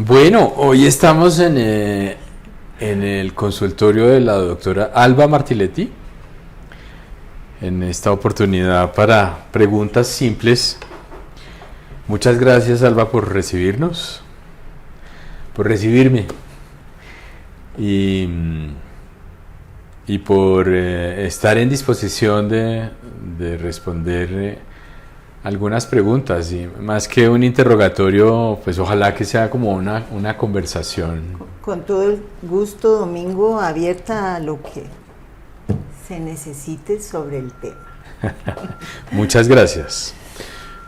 Bueno, hoy estamos en el consultorio de la doctora Alba Martiletti, en esta oportunidad para preguntas simples. Muchas gracias, Alba, por recibirnos, por recibirme y, y por estar en disposición de responder algunas preguntas, y más que un interrogatorio, pues ojalá que sea como una conversación. Con todo el gusto, Domingo, abierta a lo que se necesite sobre el tema. Muchas gracias.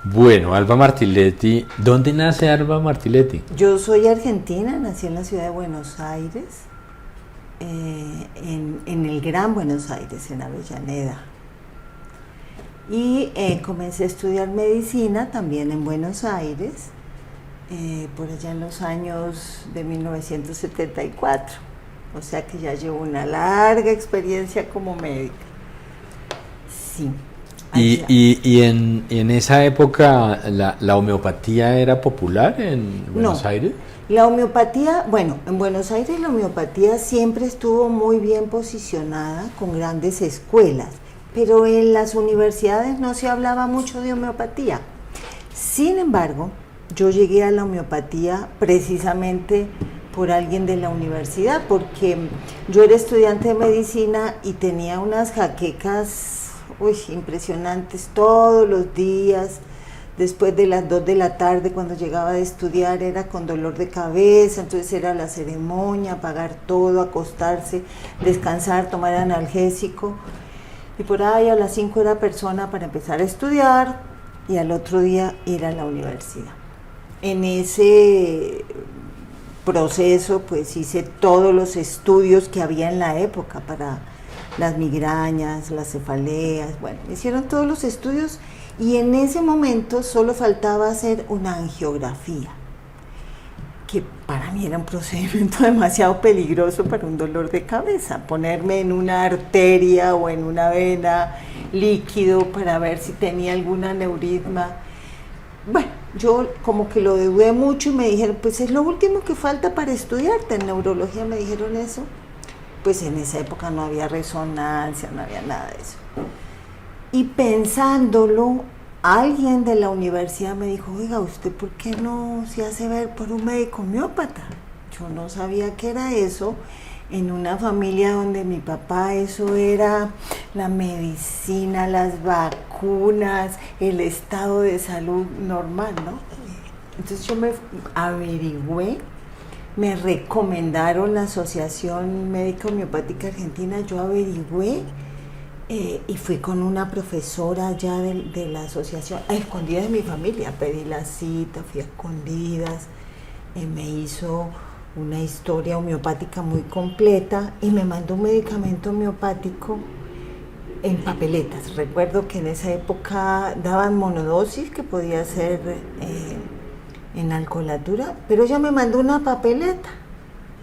Bueno, Alba Martiletti, ¿dónde nace Alba Martiletti? Yo soy argentina, nací en la ciudad de Buenos Aires, en el Gran Buenos Aires, en Avellaneda. Y comencé a estudiar medicina también en Buenos Aires, por allá en los años de 1974. O sea que ya llevo una larga experiencia como médica. Sí. ¿Y en esa época la homeopatía era popular en Buenos Aires? La homeopatía, bueno, en Buenos Aires la homeopatía siempre estuvo muy bien posicionada con grandes escuelas, pero en las universidades no se hablaba mucho de homeopatía. Sin embargo, yo llegué a la homeopatía precisamente por alguien de la universidad, porque yo era estudiante de medicina y tenía unas jaquecas impresionantes todos los días. Después de las 2 de la tarde, cuando llegaba de estudiar, era con dolor de cabeza, entonces era la ceremonia, pagar todo, acostarse, descansar, tomar analgésico. Y por ahí a las 5 era persona para empezar a estudiar y al otro día ir a la universidad. En ese proceso pues hice todos los estudios que había en la época para las migrañas, las cefaleas, bueno, me hicieron todos los estudios y en ese momento solo faltaba hacer una angiografía, que para mí era un procedimiento demasiado peligroso para un dolor de cabeza, ponerme en una arteria o en una vena líquido para ver si tenía algún aneurisma. Bueno, yo como que lo dudé mucho y me dijeron, pues es lo último que falta para estudiarte, en neurología me dijeron eso. Pues en esa época no había resonancia, no había nada de eso. Y pensándolo, alguien de la universidad me dijo, oiga, ¿usted por qué no se hace ver por un médico homeópata? Yo no sabía qué era eso, en una familia donde mi papá eso era la medicina, las vacunas, el estado de salud normal, ¿no? Entonces yo me averigüé, me recomendaron la Asociación Médica Homeopática Argentina, yo averigüé y fui con una profesora ya de la asociación, a escondidas de mi familia, pedí la cita, fui a escondidas, me hizo una historia homeopática muy completa y me mandó un medicamento homeopático en papeletas. Recuerdo que en esa época daban monodosis que podía ser en alcoholatura, pero ella me mandó una papeleta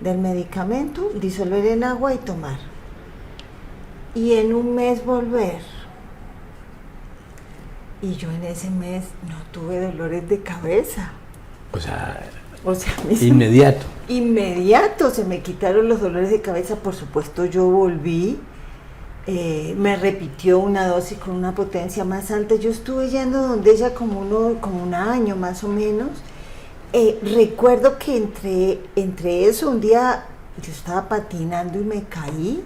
del medicamento, disolver en agua y tomar. Y en un mes volver. Y yo en ese mes no tuve dolores de cabeza. O sea inmediato. Inmediato se me quitaron los dolores de cabeza. Por supuesto yo volví, me repitió una dosis con una potencia más alta. Yo estuve yendo donde ella como un año más o menos. Recuerdo que entre eso un día yo estaba patinando y me caí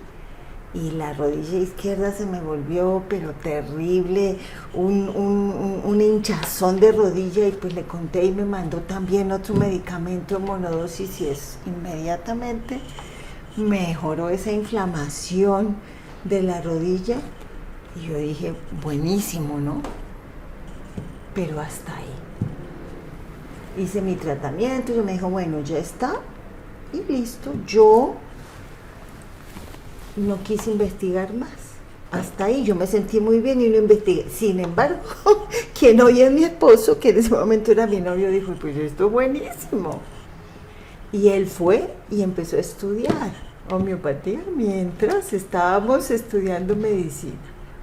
y la rodilla izquierda se me volvió pero terrible, un hinchazón de rodilla, y pues le conté y me mandó también otro medicamento monodosis y inmediatamente mejoró esa inflamación de la rodilla y yo dije, buenísimo, ¿no? Pero hasta ahí. Hice mi tratamiento y yo me dijo, bueno, ya está y listo. Yo no quise investigar más. Hasta ahí yo me sentí muy bien y lo investigué. Sin embargo, quien hoy es mi esposo, que en ese momento era mi novio, dijo, pues esto es buenísimo. Y él fue y empezó a estudiar homeopatía mientras estábamos estudiando medicina.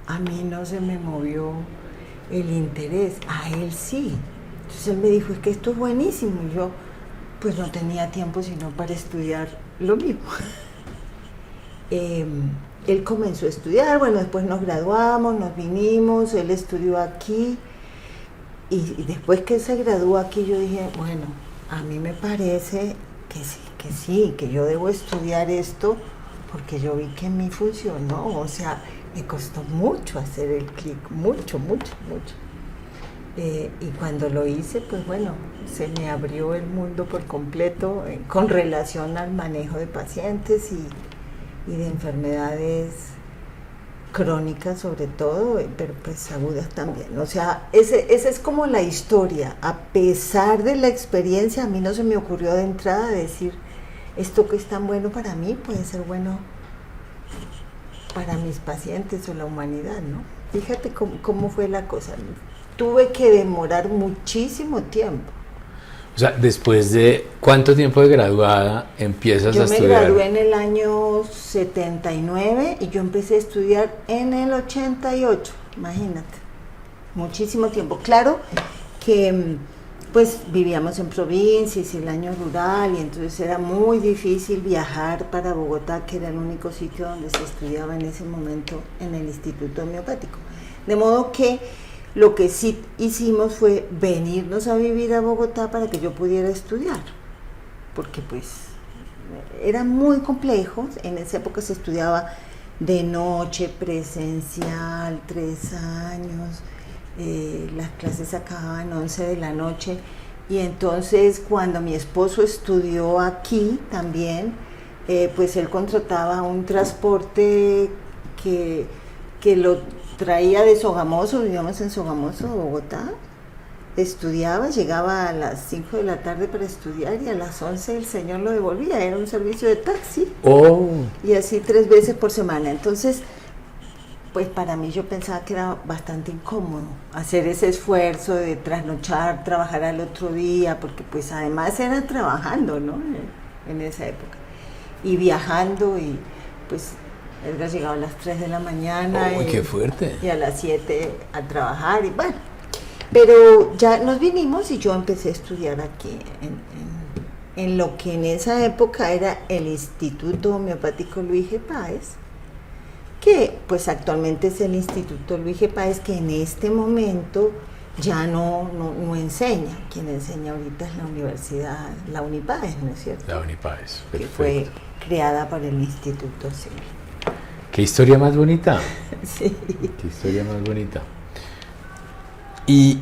A mí no se me movió el interés, a él sí. Entonces él me dijo, es que esto es buenísimo. Y yo, pues no tenía tiempo sino para estudiar lo mismo. Él comenzó a estudiar, bueno, después nos graduamos, nos vinimos, él estudió aquí y después que se graduó aquí yo dije, bueno, a mí me parece que sí, que yo debo estudiar esto porque yo vi que en mí funcionó, o sea, me costó mucho hacer el clic, mucho. Y cuando lo hice, pues bueno, se me abrió el mundo por completo con relación al manejo de pacientes y de enfermedades crónicas sobre todo, pero pues agudas también. O sea, esa es como la historia. A pesar de la experiencia, a mí no se me ocurrió de entrada decir, esto que es tan bueno para mí puede ser bueno para mis pacientes o la humanidad, ¿no? Fíjate cómo fue la cosa. Tuve que demorar muchísimo tiempo. O sea, después de ¿cuánto tiempo de graduada empiezas a estudiar? Yo me gradué en el año 79 y yo empecé a estudiar en el 88, imagínate, muchísimo tiempo. Claro que pues vivíamos en provincias y el año rural y entonces era muy difícil viajar para Bogotá, que era el único sitio donde se estudiaba en ese momento en el Instituto Homeopático. De modo que lo que sí hicimos fue venirnos a vivir a Bogotá para que yo pudiera estudiar, porque pues era muy complejo. En esa época se estudiaba de noche, presencial, 3 años, las clases acababan 11 de la noche y entonces cuando mi esposo estudió aquí también, pues él contrataba un transporte que lo traía de Sogamoso, vivíamos en Sogamoso, Bogotá, estudiaba, llegaba a las 5 de la tarde para estudiar y a las 11 el señor lo devolvía, era un servicio de taxi. Oh. Y así 3 veces por semana. Entonces, pues para mí yo pensaba que era bastante incómodo hacer ese esfuerzo de trasnochar, trabajar al otro día, porque pues además era trabajando, ¿no? En esa época. Y viajando y pues Edgar llegaba a las 3 de la mañana. ¡Uy, qué fuerte! Y a las 7 a trabajar y bueno. Pero ya nos vinimos y yo empecé a estudiar aquí en lo que en esa época era el Instituto Homeopático Luis G. Páez, que pues actualmente es el Instituto Luis G. Páez, que en este momento ya no enseña. Quien enseña ahorita es la universidad, la Unipáez, ¿no es cierto? La Unipáez, perfecto. Que fue creada por el Instituto, sí. ¡Qué historia más bonita! Sí. ¡Qué historia más bonita! ¿Y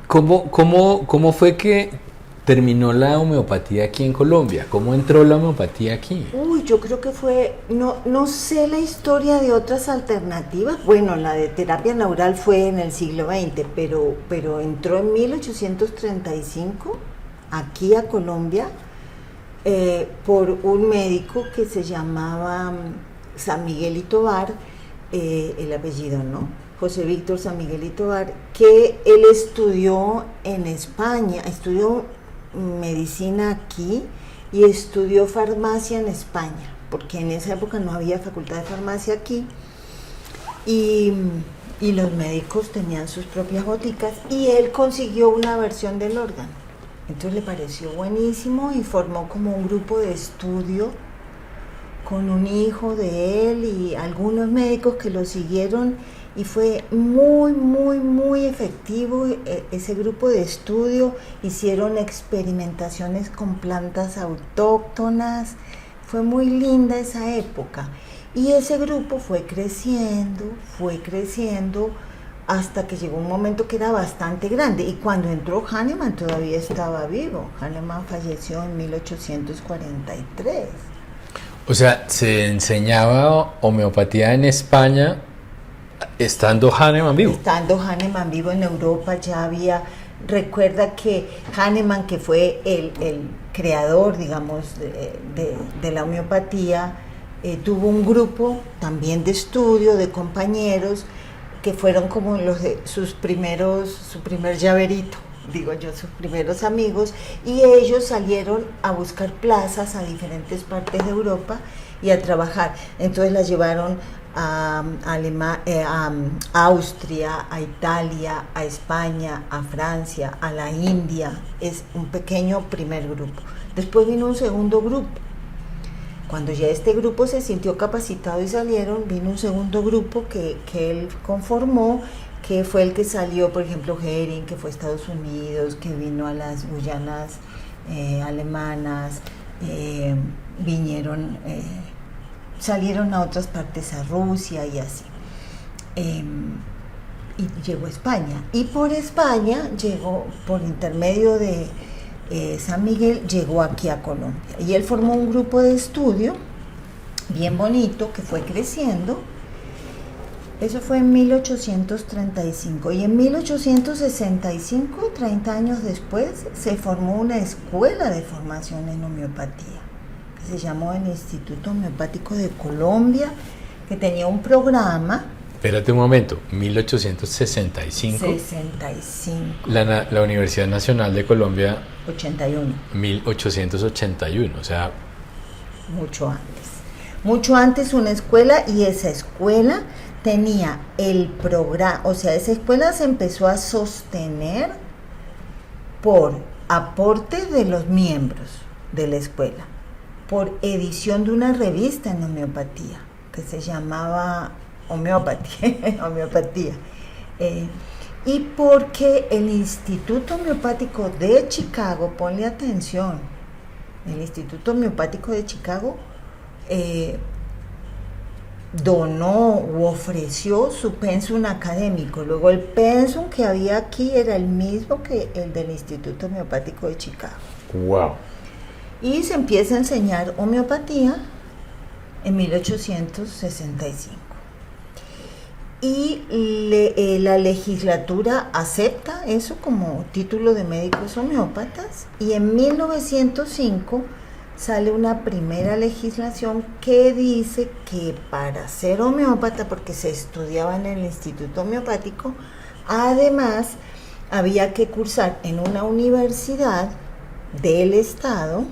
cómo fue que terminó la homeopatía aquí en Colombia? ¿Cómo entró la homeopatía aquí? Uy, yo creo que fue, no sé la historia de otras alternativas. Bueno, la de terapia neural fue en el siglo XX, pero entró en 1835 aquí a Colombia por un médico que se llamaba San Miguel y Tovar, el apellido, ¿no? José Víctor San Miguel y Tovar, que él estudió en España, estudió medicina aquí y estudió farmacia en España, porque en esa época no había facultad de farmacia aquí, y los médicos tenían sus propias boticas, y él consiguió una versión del órgano. Entonces le pareció buenísimo y formó como un grupo de estudio con un hijo de él y algunos médicos que lo siguieron, y fue muy efectivo ese grupo de estudio. Hicieron experimentaciones con plantas autóctonas, fue muy linda esa época, y ese grupo fue creciendo hasta que llegó un momento que era bastante grande, y cuando entró Hahnemann todavía estaba vivo. Hahnemann falleció en 1843. O sea, se enseñaba homeopatía en España estando Hahnemann vivo. Estando Hahnemann vivo en Europa ya había, recuerda que Hahnemann, que fue el creador, digamos, de la homeopatía, tuvo un grupo también de estudio de compañeros que fueron como los de su primer llaverito, digo yo, sus primeros amigos, y ellos salieron a buscar plazas a diferentes partes de Europa y a trabajar. Entonces las llevaron a Austria, a Italia, a España, a Francia, a la India. Es un pequeño primer grupo. Después vino un segundo grupo. Cuando ya este grupo se sintió capacitado y salieron, vino un segundo grupo que él conformó, que fue el que salió, por ejemplo, Hering, que fue a Estados Unidos, que vino a las Guyanas alemanas, salieron a otras partes, a Rusia y así. Y llegó a España. Y por España llegó, por intermedio de San Miguel, llegó aquí a Colombia. Y él formó un grupo de estudio bien bonito que fue creciendo. Eso fue en 1835. Y en 1865, 30 años después, se formó una escuela de formación en homeopatía, que se llamó el Instituto Homeopático de Colombia, que tenía un programa. Espérate un momento, 1865. 65. La Universidad Nacional de Colombia. 81. 1881, o sea. Mucho antes. Mucho antes una escuela, y esa escuela tenía el programa, o sea, esa escuela se empezó a sostener por aporte de los miembros de la escuela, por edición de una revista en homeopatía, que se llamaba Homeopatía. Y porque el Instituto Homeopático de Chicago, ponle atención, el Instituto Homeopático de Chicago donó u ofreció su pensum académico. Luego el pensum que había aquí era el mismo que el del Instituto Homeopático de Chicago. Wow. Y se empieza a enseñar homeopatía en 1865. Y la legislatura acepta eso como título de médicos homeópatas, y en 1905 sale una primera legislación que dice que para ser homeópata, porque se estudiaba en el Instituto Homeopático, además había que cursar en una universidad del Estado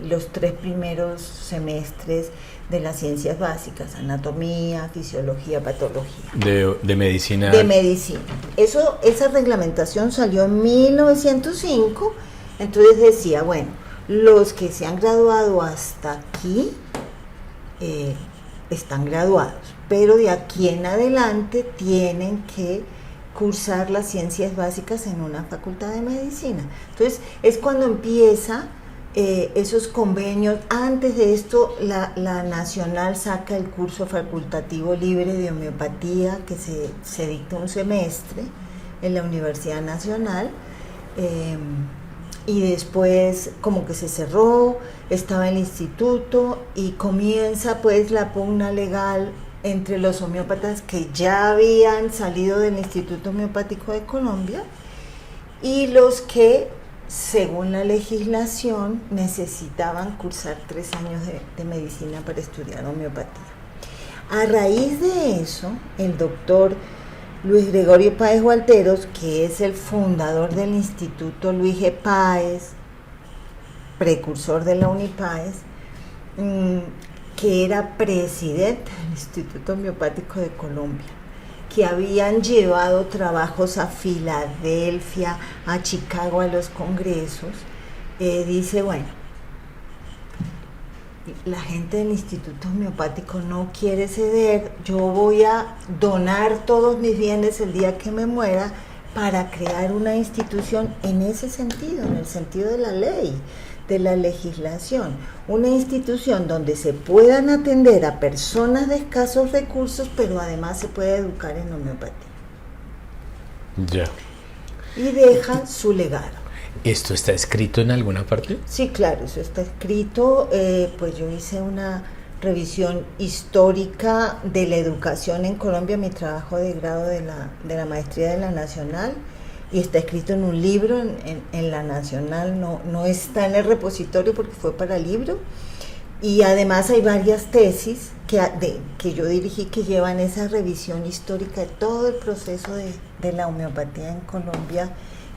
los 3 primeros semestres de las ciencias básicas: anatomía, fisiología, patología. De medicina. De medicina. Esa reglamentación salió en 1905, entonces decía, bueno, los que se han graduado hasta aquí están graduados, pero de aquí en adelante tienen que cursar las ciencias básicas en una facultad de medicina. Entonces es cuando empieza esos convenios. Antes de esto, la Nacional saca el curso facultativo libre de homeopatía, que se dicta un semestre en la Universidad Nacional, y después como que se cerró, estaba el instituto, y comienza pues la pugna legal entre los homeópatas que ya habían salido del Instituto Homeopático de Colombia y los que, según la legislación, necesitaban cursar 3 años de medicina para estudiar homeopatía. A raíz de eso, el doctor Luis Gregorio Páez Walteros, que es el fundador del Instituto Luis G. Páez, precursor de la Unipáez, que era presidente del Instituto Homeopático de Colombia, que habían llevado trabajos a Filadelfia, a Chicago, a los congresos, dice, bueno, la gente del Instituto Homeopático no quiere ceder, yo voy a donar todos mis bienes el día que me muera para crear una institución en ese sentido, en el sentido de la ley, de la legislación, una institución donde se puedan atender a personas de escasos recursos, pero además se puede educar en homeopatía. Ya. Y deja su legado. ¿Esto está escrito en alguna parte? Sí, claro, eso está escrito. Pues yo hice una revisión histórica de la educación en Colombia, mi trabajo de grado de la maestría de la Nacional, y está escrito en un libro en la Nacional, no está en el repositorio porque fue para libro, y además hay varias tesis que yo dirigí que llevan esa revisión histórica de todo el proceso de la homeopatía en Colombia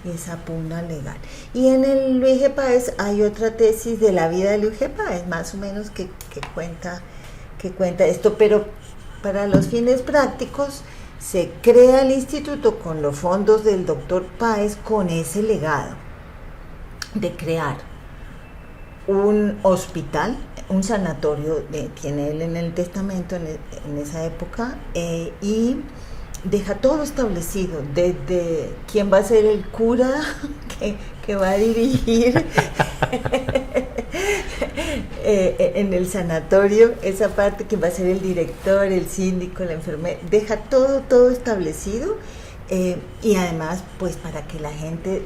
y esa pugna legal. Y en el Luis G. Páez hay otra tesis de la vida de Luis G. Páez, más o menos, que que cuenta esto, pero para los fines prácticos se crea el instituto con los fondos del doctor Páez, con ese legado de crear un hospital, un sanatorio, tiene él en el testamento en esa época, y deja todo establecido, desde quién va a ser el cura que va a dirigir en el sanatorio, esa parte, que va a ser el director, el síndico, la enfermera, deja todo establecido, y además pues para que la gente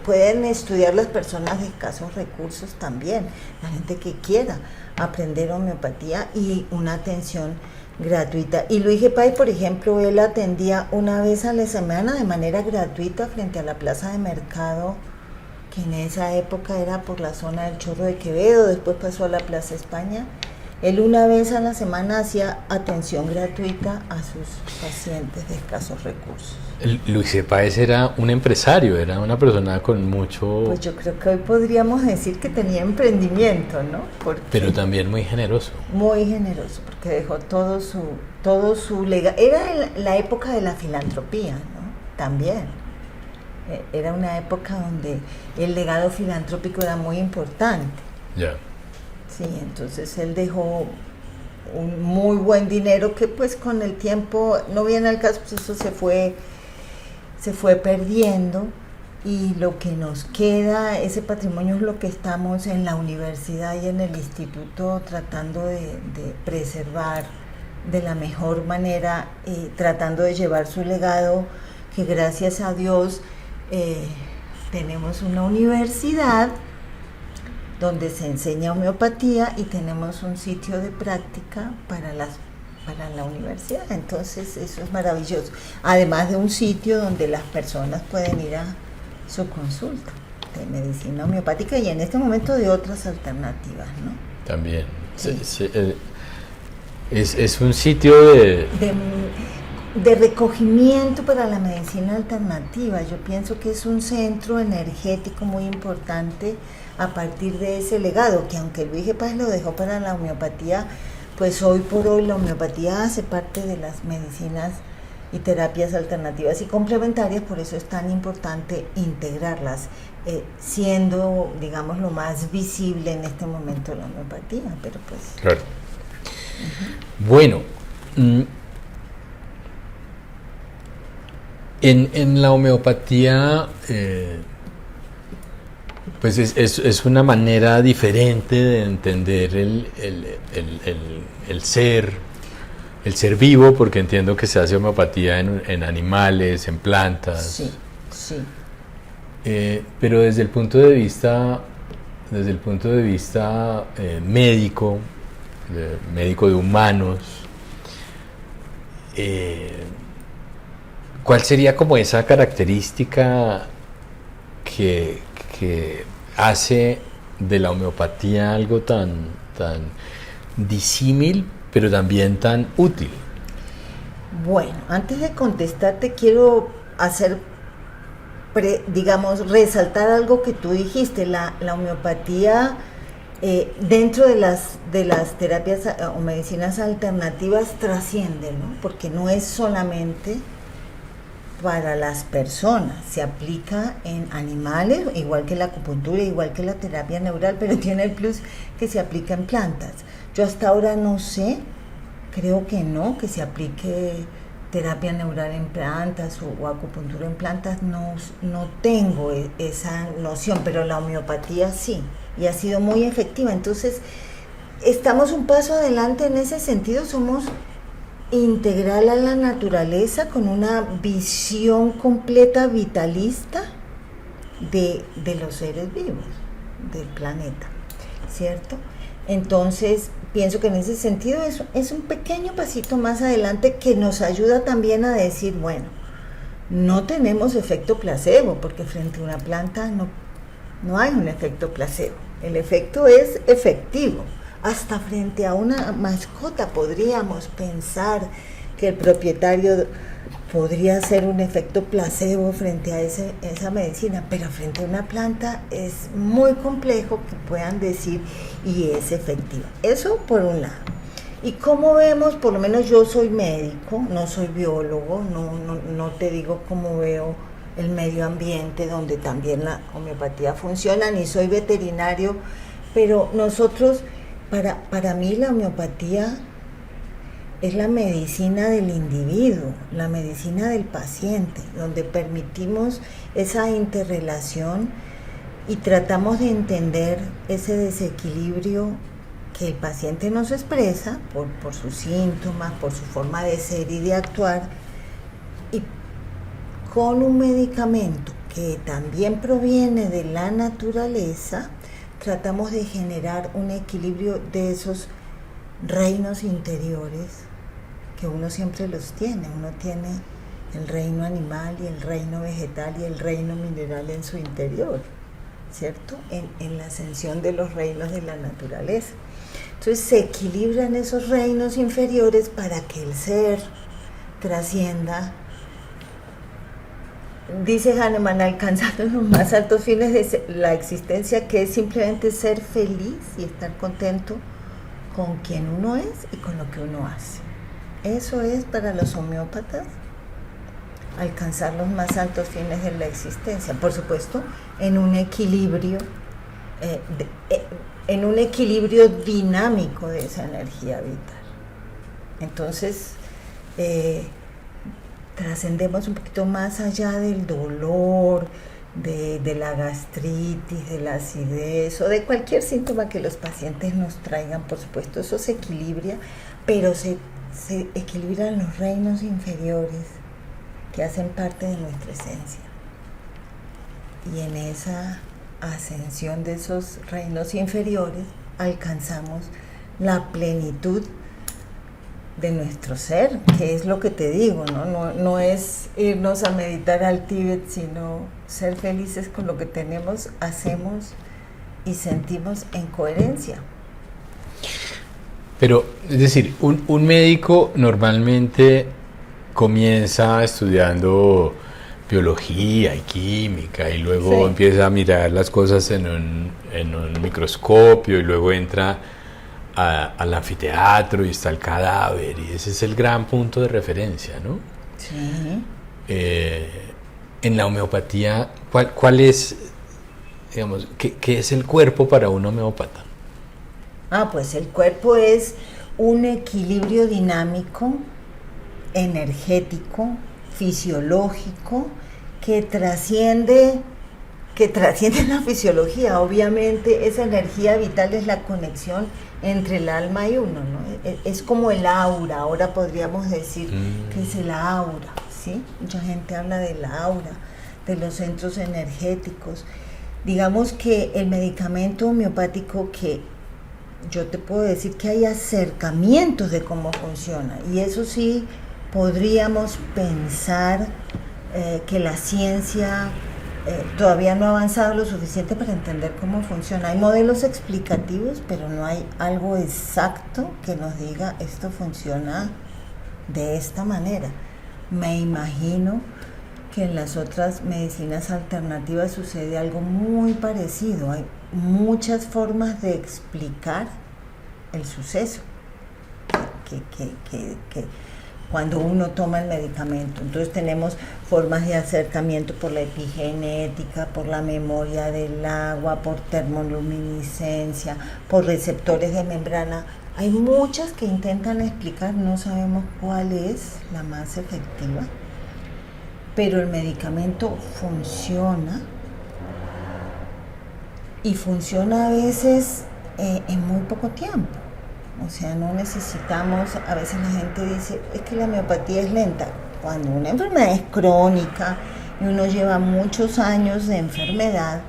puedan estudiar, las personas de escasos recursos también, la gente que quiera aprender homeopatía, y una atención gratuita. Y Luis G. Páez, por ejemplo, él atendía una vez a la semana de manera gratuita frente a la plaza de mercado, que en esa época era por la zona del Chorro de Quevedo, después pasó a la Plaza España. Él una vez a la semana hacía atención gratuita a sus pacientes de escasos recursos. Luis C. Páez era un empresario, era una persona con mucho... Pues yo creo que hoy podríamos decir que tenía emprendimiento, ¿no? Pero también muy generoso. Muy generoso, porque dejó todo su legado. Era la época de la filantropía, ¿no? También. Era una época donde el legado filantrópico era muy importante. Ya. Sí, entonces él dejó un muy buen dinero que pues con el tiempo, no viene al caso, pues eso se fue perdiendo, y lo que nos queda, ese patrimonio, es lo que estamos en la universidad y en el instituto tratando de preservar de la mejor manera, tratando de llevar su legado, que gracias a Dios tenemos una universidad donde se enseña homeopatía y tenemos un sitio de práctica para la universidad. Entonces eso es maravilloso, además de un sitio donde las personas pueden ir a su consulta de medicina homeopática, y en este momento de otras alternativas, ¿no? También. Sí. Es un sitio de recogimiento para la medicina alternativa. Yo pienso que es un centro energético muy importante a partir de ese legado, que aunque Luis G. Páez lo dejó para la homeopatía, pues hoy por hoy la homeopatía hace parte de las medicinas y terapias alternativas y complementarias. Por eso es tan importante integrarlas, siendo, digamos, lo más visible en este momento la homeopatía, pero pues... Claro. Bueno, en la homeopatía, pues es una manera diferente de entender el ser vivo, porque entiendo que se hace homeopatía en animales, en plantas. Sí, sí. Pero desde el punto de vista médico de humanos, ¿cuál sería como esa característica que hace de la homeopatía algo tan disímil, pero también tan útil? Bueno, antes de contestarte quiero resaltar algo que tú dijiste. La homeopatía, dentro de las terapias o medicinas alternativas, trasciende, ¿no? Porque no es solamente para las personas, se aplica en animales, igual que la acupuntura, igual que la terapia neural, pero tiene el plus que se aplica en plantas. Yo hasta ahora no sé, creo que no, que se aplique terapia neural en plantas o acupuntura en plantas, no tengo esa noción, pero la homeopatía sí, y ha sido muy efectiva. Entonces, estamos un paso adelante en ese sentido, somos integral a la naturaleza con una visión completa vitalista de los seres vivos del planeta, ¿cierto? Entonces pienso que en ese sentido es un pequeño pasito más adelante que nos ayuda también a decir, bueno, no tenemos efecto placebo, porque frente a una planta no hay un efecto placebo, el efecto es efectivo. Hasta frente a una mascota podríamos pensar que el propietario podría hacer un efecto placebo frente a esa medicina, pero frente a una planta es muy complejo que puedan decir y es efectiva. Eso por un lado. ¿Y cómo vemos? Por lo menos yo soy médico, no soy biólogo, no te digo cómo veo el medio ambiente donde también la homeopatía funciona, ni soy veterinario, pero nosotros, para mí la homeopatía es la medicina del individuo, la medicina del paciente, donde permitimos esa interrelación y tratamos de entender ese desequilibrio que el paciente nos expresa por sus síntomas, por su forma de ser y de actuar, y con un medicamento que también proviene de la naturaleza, tratamos de generar un equilibrio de esos reinos interiores que uno siempre los tiene. Uno tiene el reino animal y el reino vegetal y el reino mineral en su interior, ¿cierto? En la ascensión de los reinos de la naturaleza. Entonces se equilibran esos reinos inferiores para que el ser trascienda. Dice Hahnemann, alcanzando los más altos fines de la existencia, que es simplemente ser feliz y estar contento con quien uno es y con lo que uno hace. Eso es para los homeópatas alcanzar los más altos fines de la existencia, por supuesto, en un equilibrio dinámico de esa energía vital. Entonces, trascendemos un poquito más allá del dolor, de la gastritis, de la acidez o de cualquier síntoma que los pacientes nos traigan. Por supuesto, eso se equilibra, pero se equilibran los reinos inferiores que hacen parte de nuestra esencia. Y en esa ascensión de esos reinos inferiores alcanzamos la plenitud de nuestro ser, que es lo que te digo, no es irnos a meditar al Tíbet, sino ser felices con lo que tenemos, hacemos y sentimos en coherencia. Pero, es decir, un médico normalmente comienza estudiando biología y química y luego empieza a mirar las cosas en un microscopio y luego entra al anfiteatro y está el cadáver y ese es el gran punto de referencia, ¿no? Sí. En la homeopatía, ¿cuál es, digamos, qué es el cuerpo para un homeópata? Pues el cuerpo es un equilibrio dinámico, energético, fisiológico, que trasciende la fisiología. Obviamente esa energía vital es la conexión entre el alma y uno, ¿no? Es como el aura, ahora podríamos decir que es el aura, ¿sí? Mucha gente habla del aura, de los centros energéticos. Digamos que el medicamento homeopático, que yo te puedo decir que hay acercamientos de cómo funciona, y eso sí podríamos pensar que la ciencia todavía no ha avanzado lo suficiente para entender cómo funciona. Hay modelos explicativos, pero no hay algo exacto que nos diga esto funciona de esta manera. Me imagino que en las otras medicinas alternativas sucede algo muy parecido. Hay muchas formas de explicar el suceso que cuando uno toma el medicamento. Entonces tenemos formas de acercamiento por la epigenética, por la memoria del agua, por termoluminiscencia, por receptores de membrana. Hay muchas que intentan explicar, no sabemos cuál es la más efectiva, pero el medicamento funciona, y funciona a veces en muy poco tiempo. O sea, no necesitamos, a veces la gente dice, es que la homeopatía es lenta. Cuando una enfermedad es crónica y uno lleva muchos años de enfermedad,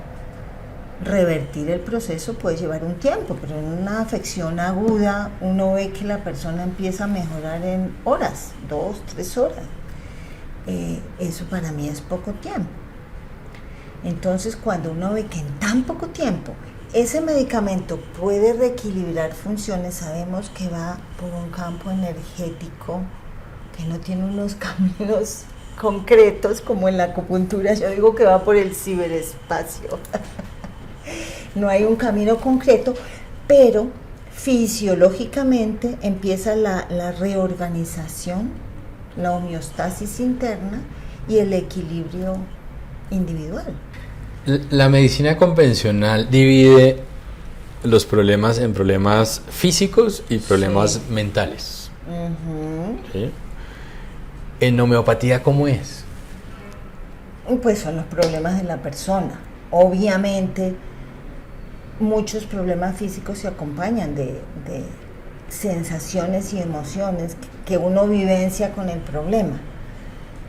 revertir el proceso puede llevar un tiempo, pero en una afección aguda uno ve que la persona empieza a mejorar en horas, 2, 3 horas. Eso para mí es poco tiempo. Entonces, cuando uno ve que en tan poco tiempo ese medicamento puede reequilibrar funciones, sabemos que va por un campo energético que no tiene unos caminos concretos como en la acupuntura. Yo digo que va por el ciberespacio. No hay un camino concreto, pero fisiológicamente empieza la reorganización, la homeostasis interna y el equilibrio individual. La medicina convencional divide los problemas en problemas físicos y problemas mentales. ¿Sí? ¿En homeopatía cómo es? Pues son los problemas de la persona. Obviamente, muchos problemas físicos se acompañan de sensaciones y emociones que uno vivencia con el problema.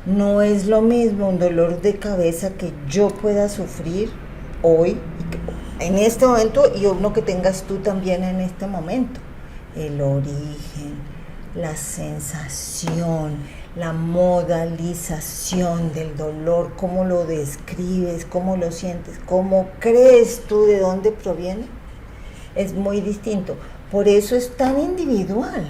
No es lo mismo un dolor de cabeza que yo pueda sufrir hoy, en este momento, y uno que tengas tú también en este momento. El origen, la sensación, la modalización del dolor, cómo lo describes, cómo lo sientes, cómo crees tú de dónde proviene, es muy distinto. Por eso es tan individual.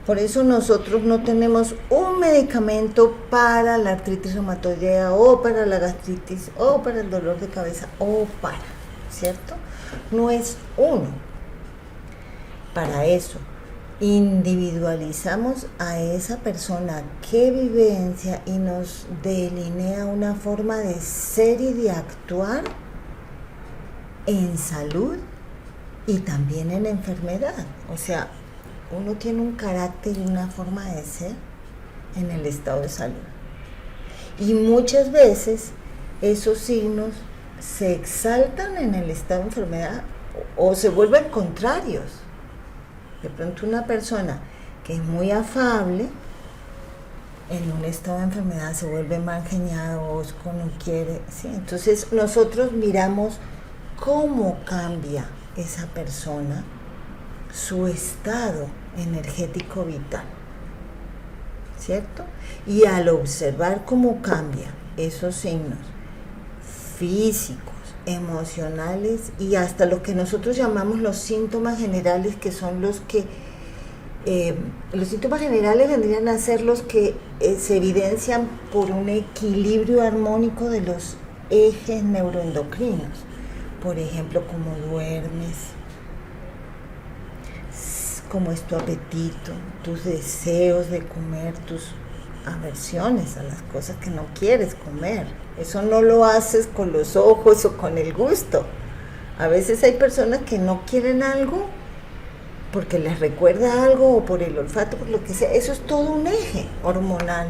Por eso nosotros no tenemos un medicamento para la artritis reumatoidea o para la gastritis o para el dolor de cabeza o para, ¿cierto? No es uno. Para eso individualizamos a esa persona que vivencia y nos delinea una forma de ser y de actuar en salud y también en enfermedad. O sea, uno tiene un carácter y una forma de ser en el estado de salud. Y muchas veces esos signos se exaltan en el estado de enfermedad o se vuelven contrarios. De pronto una persona que es muy afable en un estado de enfermedad se vuelve mal geniado, no quiere, ¿sí? Entonces nosotros miramos cómo cambia esa persona su estado energético vital, ¿cierto? Y al observar cómo cambia esos signos físicos, emocionales y hasta lo que nosotros llamamos los síntomas generales, que son los que los síntomas generales vendrían a ser los que se evidencian por un equilibrio armónico de los ejes neuroendocrinos. Por ejemplo, cómo duermes, cómo es tu apetito, tus deseos de comer, tus aversiones a las cosas que no quieres comer. Eso no lo haces con los ojos o con el gusto. A veces hay personas que no quieren algo porque les recuerda algo o por el olfato, por lo que sea. Eso es todo un eje hormonal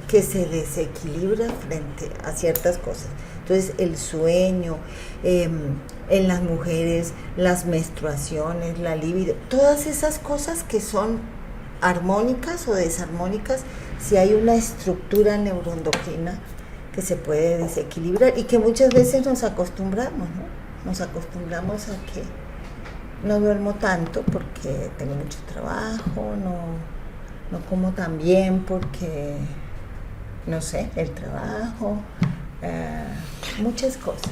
que se desequilibra frente a ciertas cosas. Entonces el sueño, en las mujeres, las menstruaciones, la libido, todas esas cosas que son armónicas o desarmónicas, si hay una estructura neuroendocrina que se puede desequilibrar y que muchas veces nos acostumbramos, ¿no? Nos acostumbramos a que no duermo tanto porque tengo mucho trabajo, no como tan bien porque, no sé, el trabajo, muchas cosas.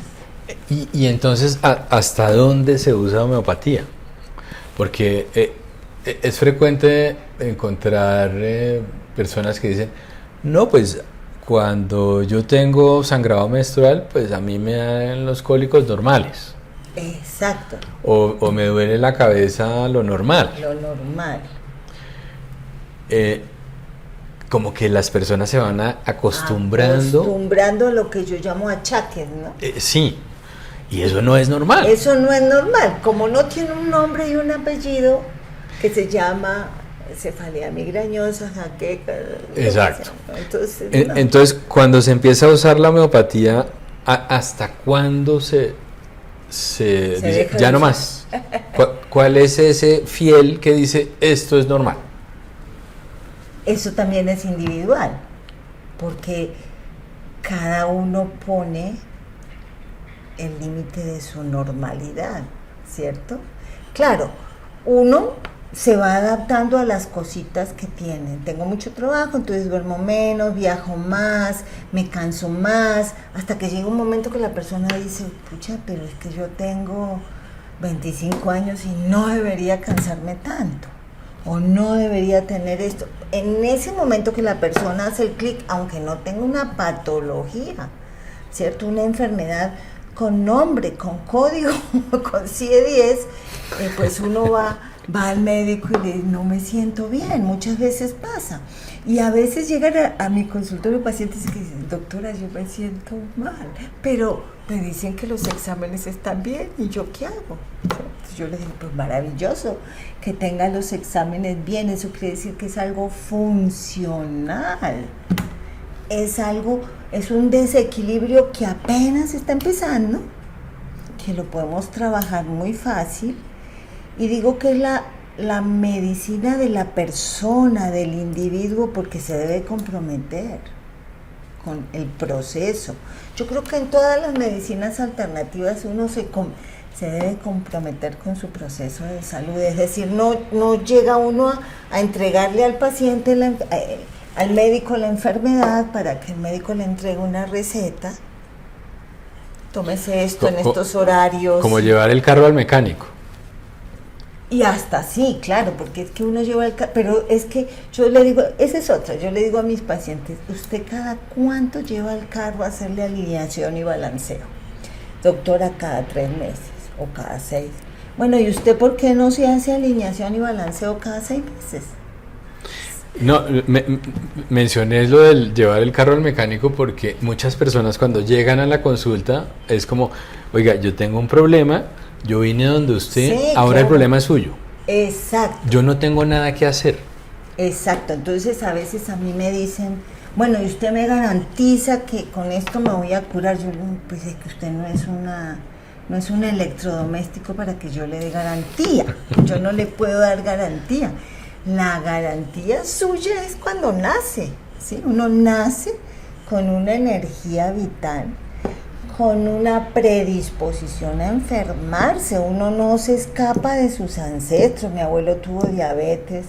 Y entonces, ¿hasta dónde se usa homeopatía? Porque es frecuente encontrar personas que dicen, no, pues cuando yo tengo sangrado menstrual, pues a mí me dan los cólicos normales. Exacto. O me duele la cabeza lo normal. Lo normal. Como que las personas se van acostumbrando. Acostumbrando a lo que yo llamo achaques, ¿no? Sí, y eso no es normal. Eso no es normal. Como no tiene un nombre y un apellido que se llama cefalea migrañosa, jaqueca. Exacto. Entonces, no. Entonces, cuando se empieza a usar la homeopatía, ¿hasta cuándo se dice, ya no más? ¿Cuál es ese fiel que dice, esto es normal? Eso también es individual, porque cada uno pone el límite de su normalidad, ¿cierto? Claro, uno se va adaptando a las cositas que tiene. Tengo mucho trabajo, entonces duermo menos, viajo más, me canso más, hasta que llega un momento que la persona dice, pucha, pero es que yo tengo 25 años y no debería cansarme tanto, o no debería tener esto. En ese momento que la persona hace el clic, aunque no tenga una patología, ¿cierto? Una enfermedad con nombre, con código, con CIE-10, pues uno va va al médico y le dice, no me siento bien, muchas veces pasa. Y a veces llegan a mi consultorio pacientes que dicen, doctora, yo me siento mal, pero me dicen que los exámenes están bien, ¿y yo qué hago? Entonces yo les digo, pues maravilloso, que tengan los exámenes bien, eso quiere decir que es algo funcional. Es un desequilibrio que apenas está empezando, que lo podemos trabajar muy fácil, y digo que es la medicina de la persona, del individuo, porque se debe comprometer con el proceso. Yo creo que en todas las medicinas alternativas uno se debe comprometer con su proceso de salud, es decir, no llega uno a entregarle al paciente, al médico la enfermedad para que el médico le entregue una receta, tómese esto en estos horarios. Como llevar el carro al mecánico. Y hasta sí, claro, porque es que uno lleva el carro, pero es que yo le digo, esa es otra, yo le digo a mis pacientes, ¿usted cada cuánto lleva el carro a hacerle alineación y balanceo? Doctora, cada 3 meses o cada 6. Bueno, ¿y usted por qué no se hace alineación y balanceo cada 6 meses? No, mencioné lo del llevar el carro al mecánico porque muchas personas cuando llegan a la consulta es como, oiga, yo tengo un problema, yo vine donde usted, sí, ahora claro. El problema es suyo. Exacto. Yo no tengo nada que hacer. Exacto, entonces a veces a mí me dicen, bueno, ¿y usted me garantiza que con esto me voy a curar? Yo pues es que usted no es un electrodoméstico para que yo le dé garantía, yo no le puedo dar garantía. La garantía suya es cuando nace, ¿sí? Uno nace con una energía vital, con una predisposición a enfermarse, uno no se escapa de sus ancestros. Mi abuelo tuvo diabetes,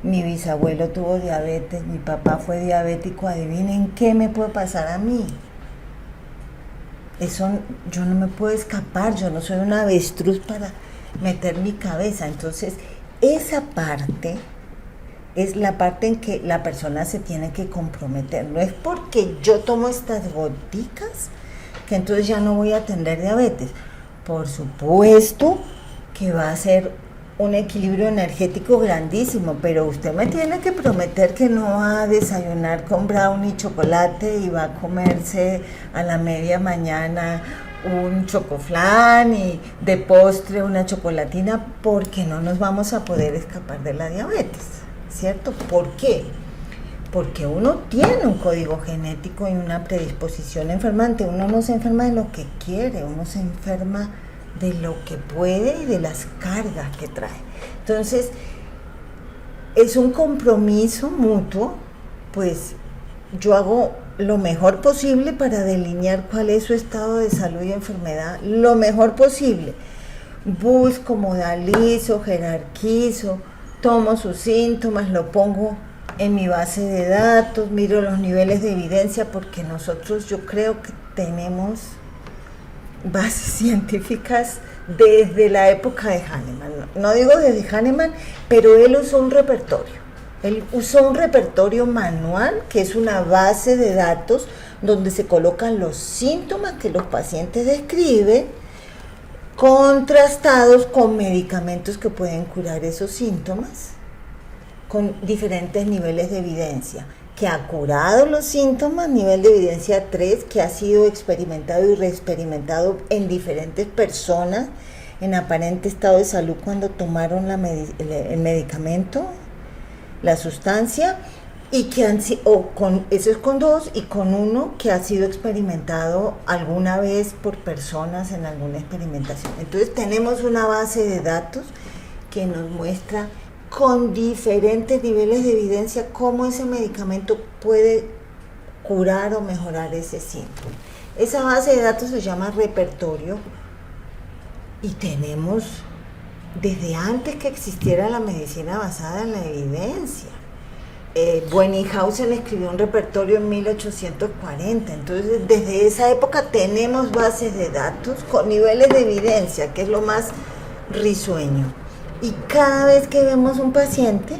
mi bisabuelo tuvo diabetes, mi papá fue diabético, adivinen qué me puede pasar a mí. Eso yo no me puedo escapar, yo no soy una avestruz para meter mi cabeza. Entonces, esa parte es la parte en que la persona se tiene que comprometer. No es porque yo tomo estas goticas que entonces ya no voy a tener diabetes. Por supuesto que va a ser un equilibrio energético grandísimo, pero usted me tiene que prometer que no va a desayunar con brownie y chocolate y va a comerse a la media mañana un chocoflán y de postre una chocolatina, porque no nos vamos a poder escapar de la diabetes, ¿cierto? ¿Por qué? Porque uno tiene un código genético y una predisposición enfermante. Uno no se enferma de lo que quiere, uno se enferma de lo que puede y de las cargas que trae. Entonces, es un compromiso mutuo, pues yo hago lo mejor posible para delinear cuál es su estado de salud y enfermedad, lo mejor posible. Busco, modalizo, jerarquizo, tomo sus síntomas, lo pongo en mi base de datos, miro los niveles de evidencia, porque nosotros yo creo que tenemos bases científicas desde la época de Hahnemann. No digo desde Hahnemann, pero él usó un repertorio. Él usó un repertorio manual, que es una base de datos donde se colocan los síntomas que los pacientes describen, contrastados con medicamentos que pueden curar esos síntomas, con diferentes niveles de evidencia, que ha curado los síntomas, nivel de evidencia 3, que ha sido experimentado y reexperimentado en diferentes personas en aparente estado de salud cuando tomaron el medicamento, la sustancia, y que eso es con 2, y con 1 que ha sido experimentado alguna vez por personas en alguna experimentación. Entonces tenemos una base de datos que nos muestra con diferentes niveles de evidencia cómo ese medicamento puede curar o mejorar ese síntoma. Esa base de datos se llama repertorio, y tenemos desde antes que existiera la medicina basada en la evidencia. Buenninghausen escribió un repertorio en 1840, entonces desde esa época tenemos bases de datos con niveles de evidencia, que es lo más risueño. Y cada vez que vemos un paciente,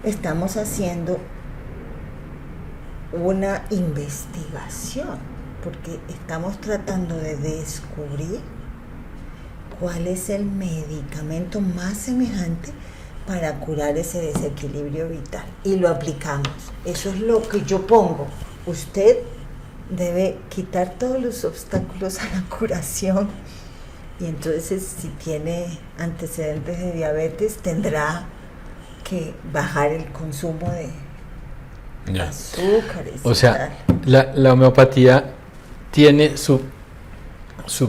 estamos haciendo una investigación, porque estamos tratando de descubrir cuál es el medicamento más semejante para curar ese desequilibrio vital y lo aplicamos. Eso es lo que yo pongo. Usted debe quitar todos los obstáculos a la curación y entonces si tiene antecedentes de diabetes tendrá que bajar el consumo de azúcares. O sea, la homeopatía tiene su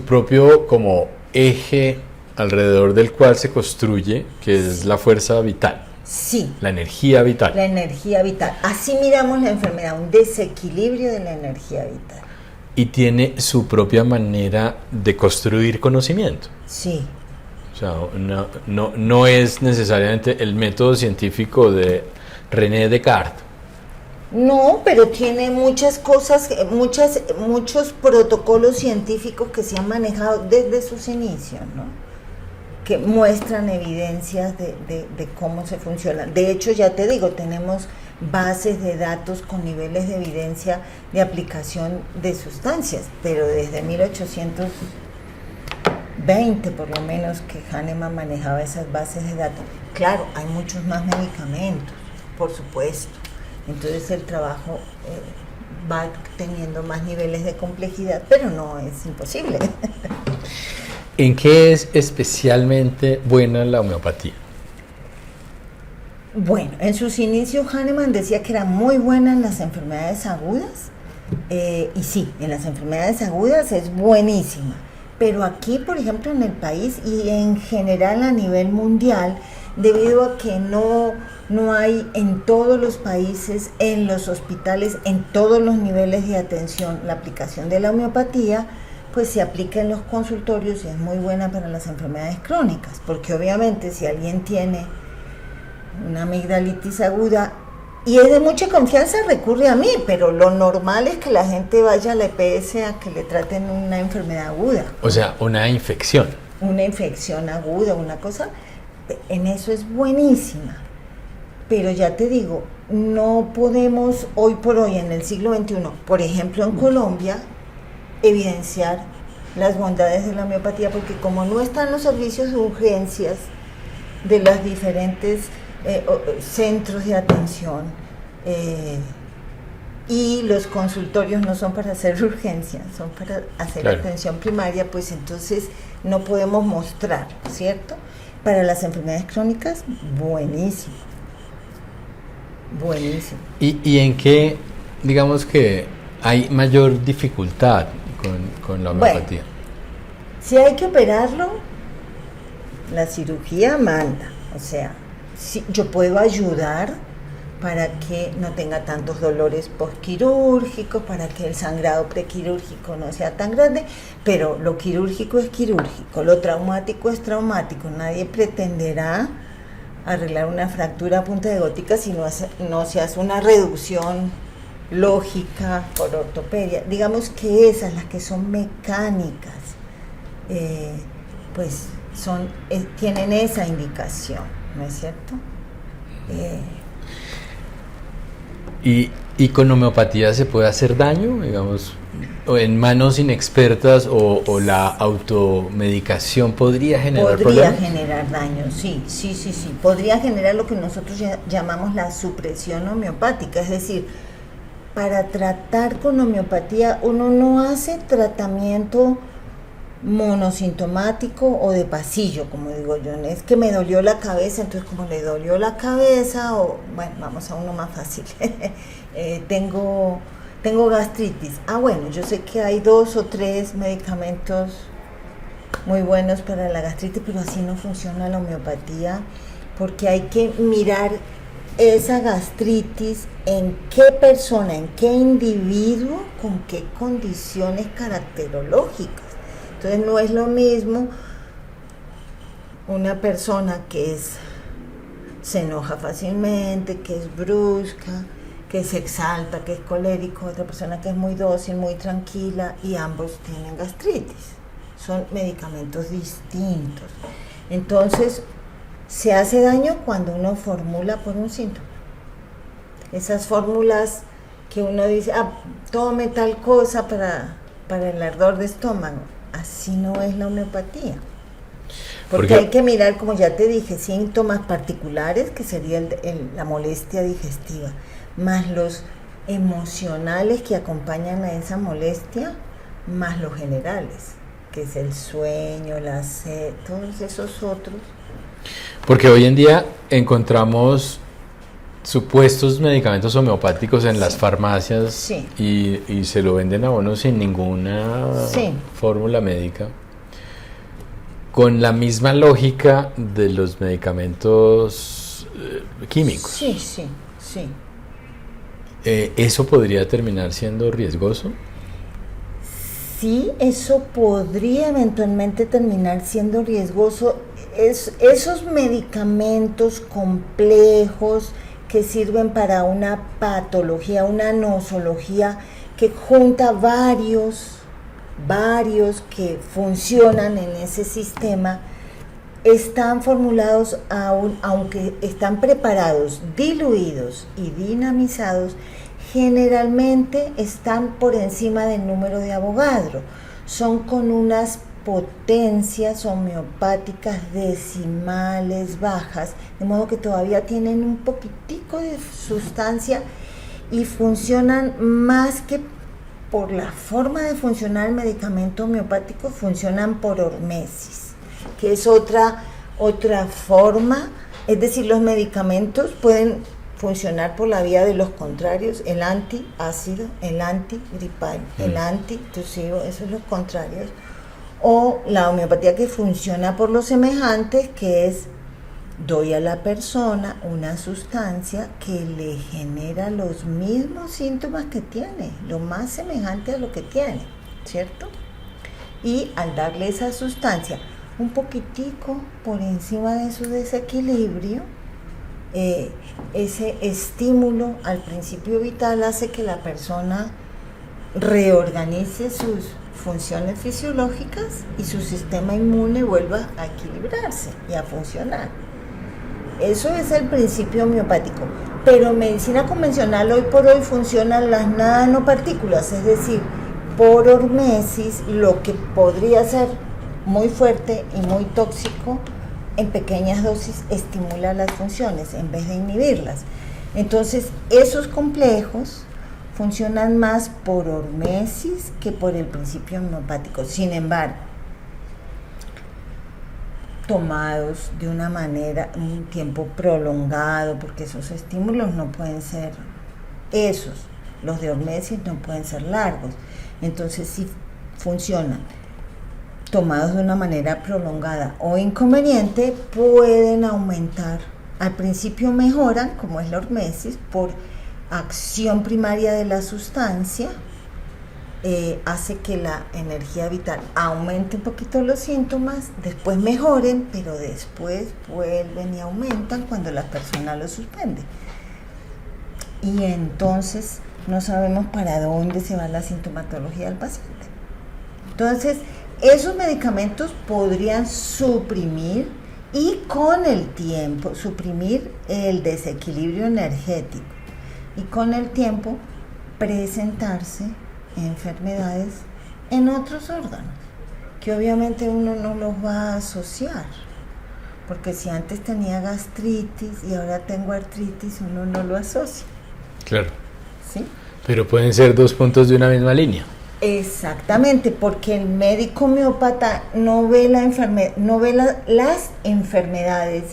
propio como eje alrededor del cual se construye, que es la fuerza vital. Sí. La energía vital. La energía vital. Así miramos la enfermedad, un desequilibrio de la energía vital. Y tiene su propia manera de construir conocimiento. Sí. O sea, no es necesariamente el método científico de René Descartes. No, pero tiene muchas cosas, muchos protocolos científicos que se han manejado desde sus inicios, ¿no? Que muestran evidencias de cómo se funciona. De hecho, ya te digo, tenemos bases de datos con niveles de evidencia de aplicación de sustancias, pero desde 1820 por lo menos que Hahnemann manejaba esas bases de datos. Claro, hay muchos más medicamentos, por supuesto. Entonces el trabajo va teniendo más niveles de complejidad, pero no es imposible. ¿En qué es especialmente buena la homeopatía? Bueno, en sus inicios Hahnemann decía que era muy buena en las enfermedades agudas, y sí, en las enfermedades agudas es buenísima, pero aquí, por ejemplo, en el país y en general a nivel mundial, debido a que no hay en todos los países, en los hospitales, en todos los niveles de atención, la aplicación de la homeopatía, pues se aplica en los consultorios y es muy buena para las enfermedades crónicas, porque obviamente si alguien tiene una amigdalitis aguda y es de mucha confianza, recurre a mí, pero lo normal es que la gente vaya a la EPS a que le traten una enfermedad aguda. O sea, una infección. Una infección aguda, una cosa, en eso es buenísima. Pero ya te digo, no podemos hoy por hoy, en el siglo XXI, por ejemplo en Colombia, evidenciar las bondades de la homeopatía, porque como no están los servicios de urgencias de los diferentes centros de atención y los consultorios no son para hacer urgencias, son para hacer atención primaria, pues entonces no podemos mostrar, ¿cierto? Para las enfermedades crónicas, buenísimo. Buenísimo. ¿Y en qué, digamos que hay mayor dificultad con la homeopatía? Bueno, si hay que operarlo, la cirugía manda. O sea, si yo puedo ayudar para que no tenga tantos dolores postquirúrgicos, para que el sangrado prequirúrgico no sea tan grande, pero lo quirúrgico es quirúrgico, lo traumático es traumático. Nadie pretenderá arreglar una fractura a punta de gótica si no se hace una reducción lógica por ortopedia. Digamos que esas, las que son mecánicas, pues tienen esa indicación, ¿no es cierto? ¿Y con homeopatía se puede hacer daño, digamos, en manos inexpertas o la automedicación podría generar problemas? Podría generar daño, sí. Podría generar lo que nosotros llamamos la supresión homeopática, es decir, para tratar con homeopatía uno no hace tratamiento monosintomático o de pasillo, como digo yo, no es que me dolió la cabeza, entonces como le dolió la cabeza, o bueno, vamos a uno más fácil, tengo gastritis, bueno, yo sé que hay 2 o 3 medicamentos muy buenos para la gastritis, pero así no funciona la homeopatía, porque hay que mirar esa gastritis en qué persona, en qué individuo, con qué condiciones caracterológicas. Entonces no es lo mismo una persona que se enoja fácilmente, que es brusca, que se exalta, que es colérico, otra persona que es muy dócil, muy tranquila, y ambos tienen gastritis. Son medicamentos distintos. Entonces, se hace daño cuando uno formula por un síntoma. Esas fórmulas que uno dice, tome tal cosa para el ardor de estómago. Así no es la homeopatía. Porque hay que mirar, como ya te dije, síntomas particulares, que sería la molestia digestiva, más los emocionales que acompañan a esa molestia, más los generales, que es el sueño, la sed, todos esos otros. Porque hoy en día encontramos supuestos medicamentos homeopáticos en las farmacias y se lo venden a uno sin ninguna fórmula médica, con la misma lógica de los medicamentos químicos. Sí. ¿Eso podría terminar siendo riesgoso? Sí, eso podría eventualmente terminar siendo riesgoso. Esos medicamentos complejos que sirven para una patología, una nosología que junta varios que funcionan en ese sistema, están formulados aunque están preparados, diluidos y dinamizados, generalmente están por encima del número de Avogadro. Son con unas potencias homeopáticas decimales bajas, de modo que todavía tienen un poquitico de sustancia y funcionan más que por la forma de funcionar el medicamento homeopático, funcionan por hormesis, que es otra forma, es decir, los medicamentos pueden funcionar por la vía de los contrarios, el antiácido, el antigripal, el antitusivo, esos son los contrarios, o la homeopatía que funciona por los semejantes, que es doy a la persona una sustancia que le genera los mismos síntomas que tiene, lo más semejante a lo que tiene, ¿cierto? Y al darle esa sustancia un poquitico por encima de su desequilibrio, ese estímulo al principio vital hace que la persona reorganice sus funciones fisiológicas y su sistema inmune vuelva a equilibrarse y a funcionar. Eso es el principio homeopático. Pero en medicina convencional hoy por hoy funcionan las nanopartículas, es decir, por hormesis, lo que podría ser muy fuerte y muy tóxico, en pequeñas dosis estimula las funciones en vez de inhibirlas. Entonces, esos complejos funcionan más por hormesis que por el principio homeopático. Sin embargo, tomados de una manera, un tiempo prolongado, porque esos estímulos no pueden ser los de hormesis no pueden ser largos. Entonces, si funcionan tomados de una manera prolongada o inconveniente, pueden aumentar. Al principio mejoran, como es la hormesis, por acción primaria de la sustancia, hace que la energía vital aumente un poquito los síntomas, después mejoren, pero después vuelven y aumentan cuando la persona lo suspende. Y entonces no sabemos para dónde se va la sintomatología del paciente. Entonces, esos medicamentos podrían suprimir y con el tiempo suprimir el desequilibrio energético y con el tiempo presentarse enfermedades en otros órganos, que obviamente uno no los va a asociar, porque si antes tenía gastritis y ahora tengo artritis, uno no lo asocia. Claro. ¿Sí? Pero pueden ser dos puntos de una misma línea. Exactamente, porque el médico homeópata no ve las enfermedades.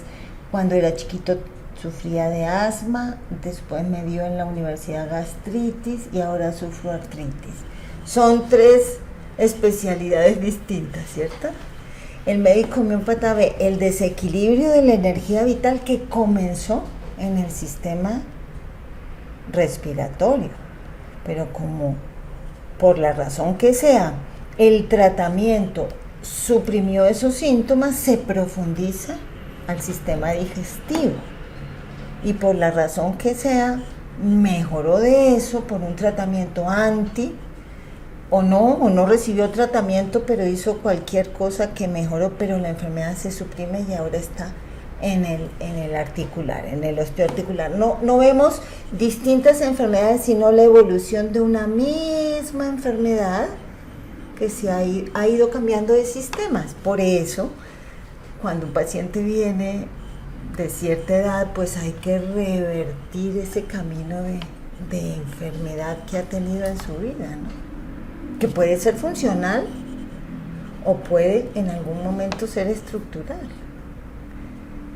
Cuando era chiquito sufría de asma, después me dio en la universidad gastritis y ahora sufro artritis. Son tres especialidades distintas, ¿cierto? El médico homeópata ve el desequilibrio de la energía vital que comenzó en el sistema respiratorio, pero como por la razón que sea, el tratamiento suprimió esos síntomas, se profundiza al sistema digestivo. Y por la razón que sea, mejoró de eso por un tratamiento o no recibió tratamiento, pero hizo cualquier cosa que mejoró, pero la enfermedad se suprime y ahora está en el articular, en el osteoarticular. No vemos distintas enfermedades, sino la evolución de una misma enfermedad que se ha ido cambiando de sistemas. Por eso cuando un paciente viene de cierta edad, pues hay que revertir ese camino de enfermedad que ha tenido en su vida, ¿no? Que puede ser funcional o puede en algún momento ser estructural.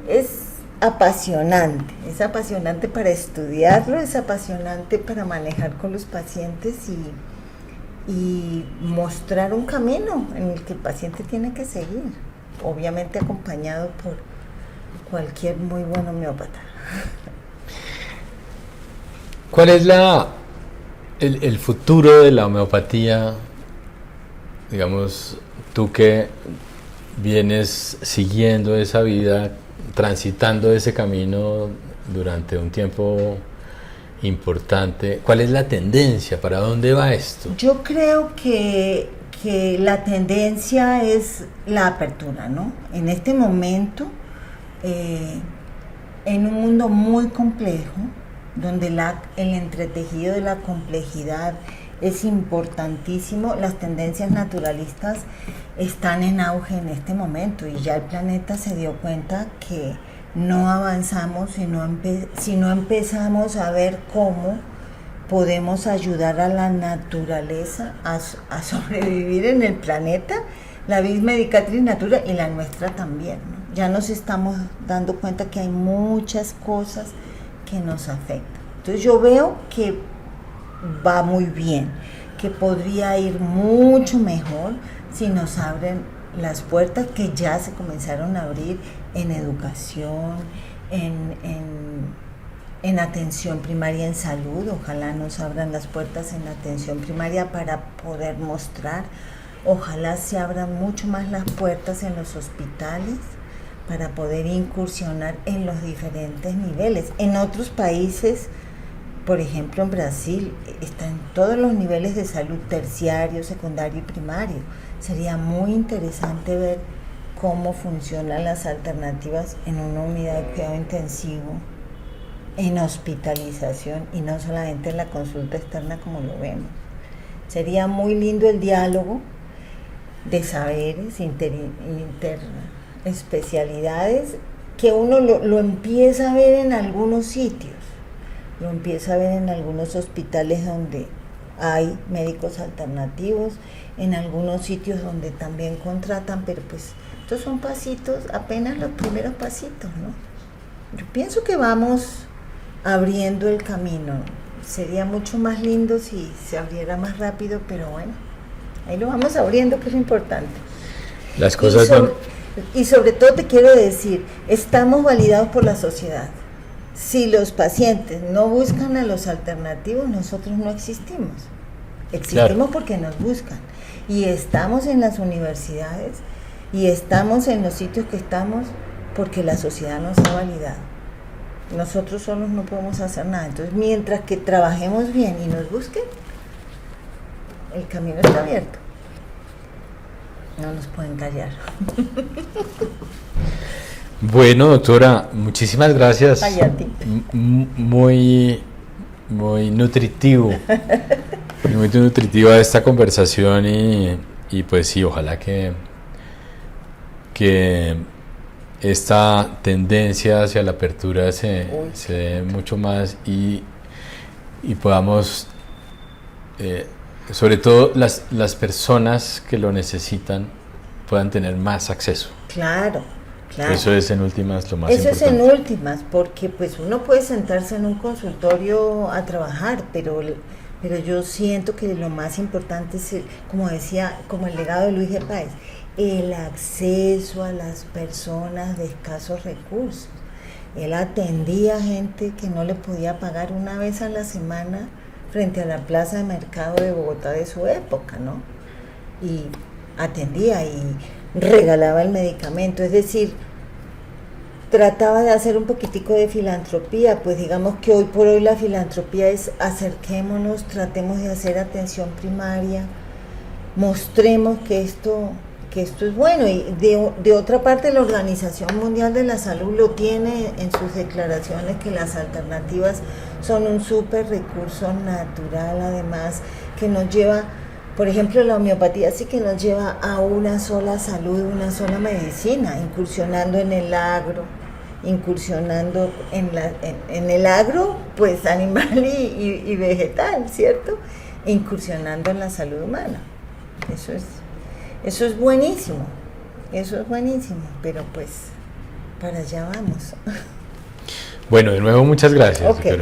Es apasionante para estudiarlo, es apasionante para manejar con los pacientes y mostrar un camino en el que el paciente tiene que seguir, obviamente acompañado por cualquier muy buen homeópata. ¿Cuál es el futuro de la homeopatía? Digamos, tú que vienes siguiendo esa vida, transitando ese camino durante un tiempo importante, ¿cuál es la tendencia? ¿Para dónde va esto? Yo creo que la tendencia es la apertura, ¿no? En este momento, en un mundo muy complejo, donde el entretejido de la complejidad es importantísimo, las tendencias naturalistas están en auge en este momento y ya el planeta se dio cuenta que no avanzamos si no empezamos a ver cómo podemos ayudar a la naturaleza a sobrevivir en el planeta, la vis medicatrix natura y la nuestra también, ¿no? Ya nos estamos dando cuenta que hay muchas cosas que nos afectan. Entonces yo veo que va muy bien, que podría ir mucho mejor si nos abren las puertas que ya se comenzaron a abrir en educación, en atención primaria en salud. Ojalá nos abran las puertas en atención primaria para poder mostrar. Ojalá se abran mucho más las puertas en los hospitales para poder incursionar en los diferentes niveles. En otros países, por ejemplo en Brasil, están todos los niveles de salud, terciario, secundario y primario. Sería muy interesante ver cómo funcionan las alternativas en una unidad de cuidado intensivo, en hospitalización y no solamente en la consulta externa como lo vemos. Sería muy lindo el diálogo de saberes, interespecialidades, que uno lo empieza a ver en algunos sitios, lo empieza a ver en algunos hospitales donde hay médicos alternativos, en algunos sitios donde también contratan, pero pues estos son pasitos, apenas los primeros pasitos, ¿no? Yo pienso que vamos abriendo el camino. Sería mucho más lindo si se abriera más rápido, pero bueno, ahí lo vamos abriendo, que es lo importante. Las cosas y sobre todo te quiero decir, estamos validados por la sociedad. Si los pacientes no buscan a los alternativos, nosotros no existimos. Existimos claro, porque nos buscan. Y estamos en las universidades y estamos en los sitios que estamos porque la sociedad nos ha validado. Nosotros solos no podemos hacer nada. Entonces, mientras que trabajemos bien y nos busquen, el camino está abierto. No nos pueden callar. Bueno, doctora, muchísimas gracias. Ay, a ti. Muy nutritivo. Muy nutritiva esta conversación y pues sí, ojalá que esta tendencia hacia la apertura se dé mucho más y podamos, sobre todo las personas que lo necesitan, puedan tener más acceso. Claro. Eso es en últimas lo más importante. Eso es en últimas, porque pues uno puede sentarse en un consultorio a trabajar, pero yo siento que lo más importante es, como decía, como el legado de Luis de Páez, el acceso a las personas de escasos recursos. Él atendía a gente que no le podía pagar una vez a la semana frente a la plaza de mercado de Bogotá de su época, ¿no? Y atendía y regalaba el medicamento, es decir, trataba de hacer un poquitico de filantropía. Pues digamos que hoy por hoy la filantropía es acerquémonos, tratemos de hacer atención primaria, mostremos que esto es bueno. Y de otra parte, la Organización Mundial de la Salud lo tiene en sus declaraciones, que las alternativas son un súper recurso natural, además que nos lleva, Por ejemplo, la homeopatía sí que nos lleva a una sola salud, una sola medicina, incursionando en el agro, incursionando en el agro, pues animal y vegetal, ¿cierto? Incursionando en la salud humana. Eso es buenísimo, pero pues para allá vamos. Bueno, de nuevo muchas gracias. Okay.